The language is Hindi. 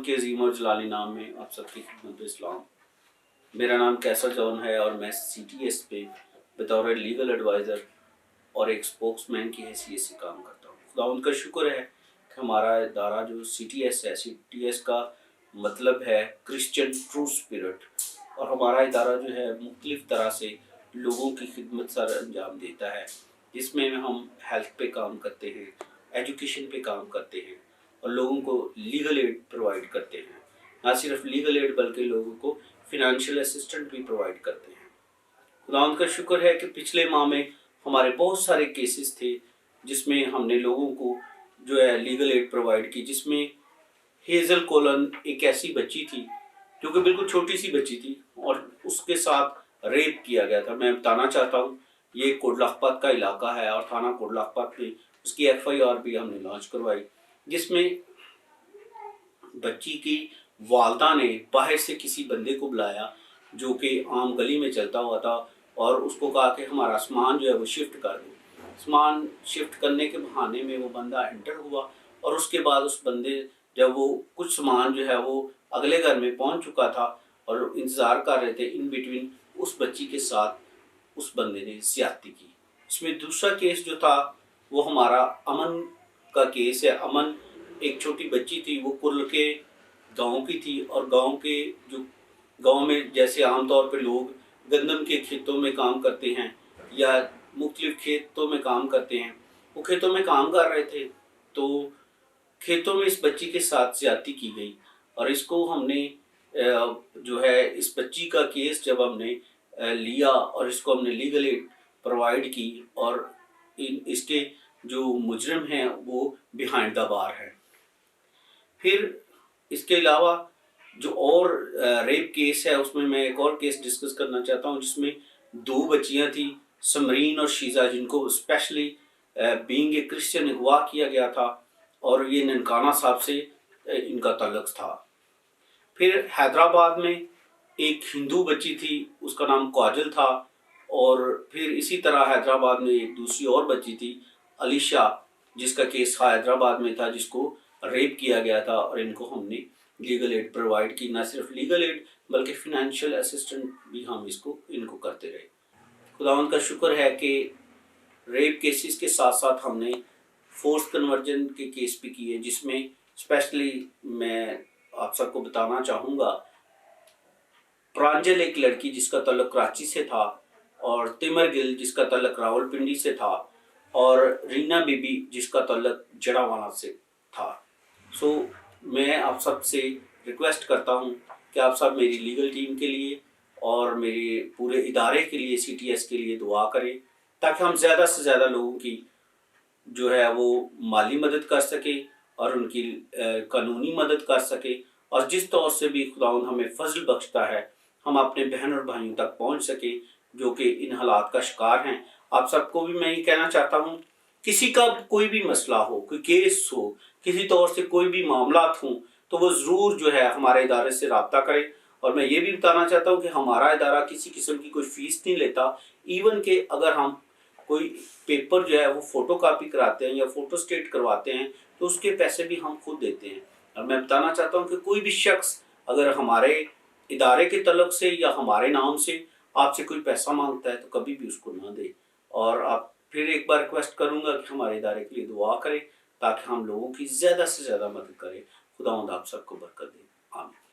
के अजीम और जलाली नाम में आप सबकी खिदमत में इस्लाम। मेरा नाम कैसर जॉन है और मैं CTS पे बतौर लीगल एडवाइज़र और एक स्पोक्समैन की हैसियत से काम करता हूँ। खुदावंद का शुक्र है कि हमारा इदारा जो CTS है, CTS का मतलब है क्रिश्चियन ट्रू स्पिरिट, और हमारा इदारा जो है मुख्तलिफ़ तरह से लोगों की खिदमत सर अंजाम देता है, जिसमें हम हेल्थ पे काम करते हैं, एजुकेशन पे काम करते हैं और लोगों को लीगल एड प्रोवाइड करते हैं। ना सिर्फ लीगल एड बल्कि लोगों को फिनंशियल असिस्टेंट भी प्रोवाइड करते हैं। खुदावंद का शुक्र है कि पिछले माह में हमारे बहुत सारे केसेस थे जिसमें हमने लोगों को जो है लीगल एड प्रोवाइड की, जिसमें हेज़ल कोलन एक ऐसी बच्ची थी जो कि बिल्कुल छोटी सी बच्ची थी और उसके साथ रेप किया गया था। मैं बताना चाहता हूँ ये कोटलाखपात का इलाका है और थाना कोटलाखपात में उसकी FIR भी हमने लॉन्च करवाई, जिसमें बच्ची की वालदा ने बाहर से किसी बंदे को बुलाया जो कि आम गली में चलता हुआ था और उसको कहा कि हमारा सामान जो है वो शिफ्ट कर दो। सामान शिफ्ट करने के बहाने में वो बंदा एंटर हुआ और उसके बाद उस बंदे जब वो कुछ सामान जो है वो अगले घर में पहुंच चुका था और इंतज़ार कर रहे थे, इन बिटवीन उस बच्ची के साथ उस बंदे ने ज़्यादती की। इसमें दूसरा केस जो था वो हमारा अमन का केस है। अमन एक छोटी बच्ची थी, वो कुर्ल के गांव की थी और गांव में जैसे आमतौर पे लोग गंदम के खेतों में काम करते हैं या मुख्तलिफ खेतों में काम करते हैं, वो खेतों में काम कर रहे थे तो खेतों में इस बच्ची के साथ ज्यादती की गई और इसको हमने जो है इस बच्ची का केस जब हमने लिया और इसको हमने लीगल एड प्रोवाइड की और इसके जो मुजरिम हैं वो बिहाइंड द बार है। फिर इसके अलावा जो और रेप केस है उसमें मैं एक और केस डिस्कस करना चाहता हूँ जिसमें 2 बच्चियाँ थी, समरीन और शीज़ा, जिनको स्पेशली बीइंग ए क्रिश्चियन अगवा किया गया था और ये ननकाना साहब से इनका तल्लुक़ था। फिर हैदराबाद में एक हिंदू बच्ची थी, उसका नाम काजल था, और फिर इसी तरह हैदराबाद में एक दूसरी और बच्ची थी अलीशा, जिसका केस हैदराबाद में था, जिसको रेप किया गया था और इनको हमने लीगल एड प्रोवाइड की। ना सिर्फ लीगल एड बल्कि फिनंशियल असिस्टेंट भी हम इनको करते रहे। खुदावंद का शुक्र है कि रेप केसेस के साथ साथ हमने फोर्स कन्वर्जन के केस भी किए, जिसमें स्पेशली मैं आप सबको बताना चाहूँगा प्रांजल एक लड़की जिसका तल्लुक़ कराची से था और तिमर गिल जिसका तल्लुक़ रावलपिंडी से था और रीना बीबी जिसका तल्लुक़ जड़ावाला से था। सो मैं आप सब से रिक्वेस्ट करता हूँ कि आप सब मेरी लीगल टीम के लिए और मेरे पूरे इदारे के लिए, CTS के लिए दुआ करें ताकि हम ज़्यादा से ज़्यादा लोगों की जो है वो माली मदद कर सके और उनकी कानूनी मदद कर सके और जिस तौर से भी खुदावंद हमें फजल बख्शता है हम अपने बहन और भाइयों तक पहुंच सके जो कि इन हालात का शिकार हैं। आप सबको भी मैं ये कहना चाहता हूँ, किसी का कोई भी मसला हो, कोई केस हो, किसी तौर से कोई भी मामलात हों तो वो ज़रूर जो है हमारे इदारे से रब्ता करें। और मैं ये भी बताना चाहता हूँ कि हमारा इदारा किसी किस्म की कोई फ़ीस नहीं लेता। इवन के अगर हम कोई पेपर जो है वो फ़ोटो कापी कराते हैं या फ़ोटो स्टेट करवाते हैं तो उसके पैसे भी हम खुद देते हैं। और मैं बताना चाहता हूँ कि कोई भी शख्स अगर हमारे इदारे के तल्लुक़ से या हमारे नाम से आपसे कोई पैसा मांगता है तो कभी भी उसको ना दे। और आप फिर एक बार रिक्वेस्ट करूँगा कि हमारे इदारे के लिए दुआ करें ताकि हम लोगों की ज़्यादा से ज़्यादा मदद करें। खुदावंद आप सबको बरकत दे। आमीन।